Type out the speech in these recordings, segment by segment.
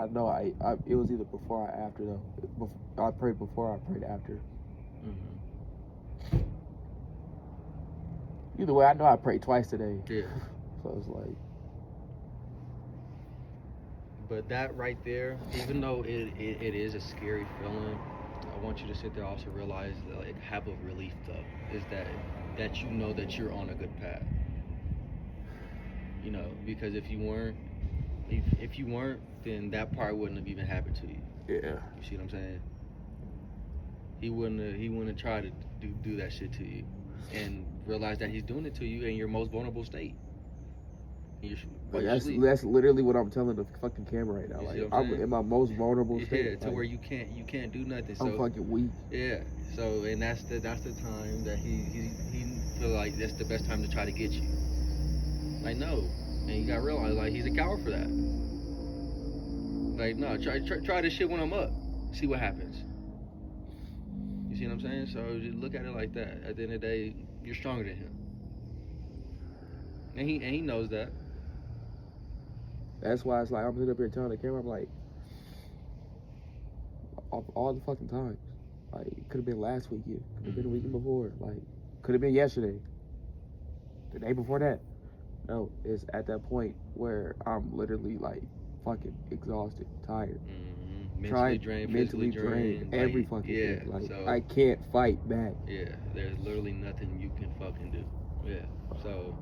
I know it was either before or after though. I prayed before, I prayed after. Mm-hmm. Either way, I know I prayed twice today. Yeah. So it's like. But that right there, even though it is a scary feeling, I want you to sit there also realize that, like, have a relief though, is that you know that you're on a good path. You know, because if you weren't, then that part wouldn't have even happened to you. Yeah. You see what I'm saying? He wouldn't have tried to do that shit to you, and realize that he's doing it to you in your most vulnerable state. Like that's literally what I'm telling the fucking camera right now. Like I'm in my most vulnerable state. Yeah, to like, where you can't do nothing. I'm fucking weak. Yeah. So and that's the time that he feel like that's the best time to try to get you. Like no, and you gotta realize like he's a coward for that. Like no, try this shit when I'm up. See what happens. You see what I'm saying? So just look at it like that. At the end of the day, you're stronger than him, and he knows that. That's why it's like I'm sitting up here telling the camera, I'm like, all the fucking times. Like, it could have been last weekend, could have been the weekend before, like, could have been yesterday, the day before that. No, it's at that point where I'm literally like fucking exhausted, tired, mentally drained, physically drained, every fucking thing. Like, so, I can't fight back. Yeah, there's literally nothing you can fucking do. Yeah, so.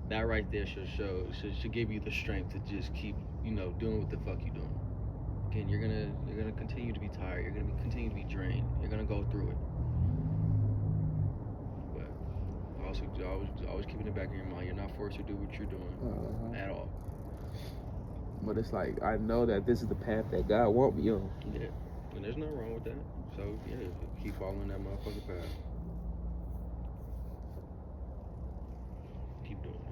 That right there should give you the strength to just keep, doing what the fuck you doing. Again, you're gonna continue to be tired. You're gonna continue to be drained. You're gonna go through it. But also, always keeping it back in your mind. You're not forced to do what you're doing at all. But it's like I know that this is the path that God wants me on. Yeah, and there's nothing wrong with that. So yeah, keep following that motherfucking path. Keep doing it.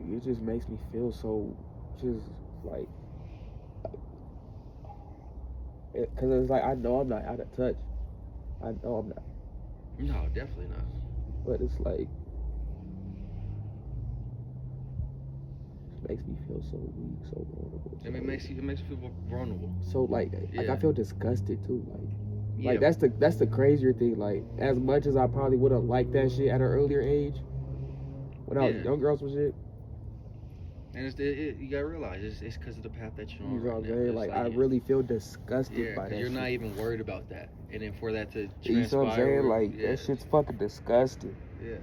It just makes me feel so, just like, because it's like I know I'm not out of touch. I know I'm not. No, definitely not. But it's like, it makes me feel so weak, so vulnerable. And it makes you feel vulnerable. So like I feel disgusted too. Like that's the crazier thing. Like as much as I probably would have liked that shit at an earlier age, when I was young girls and shit. And you gotta realize it's because of the path that you're on. You know what I'm saying? Like I really feel disgusted by that. You're not even worried about that, and then for that to transpire. You know what I'm saying? Like that shit's fucking disgusting.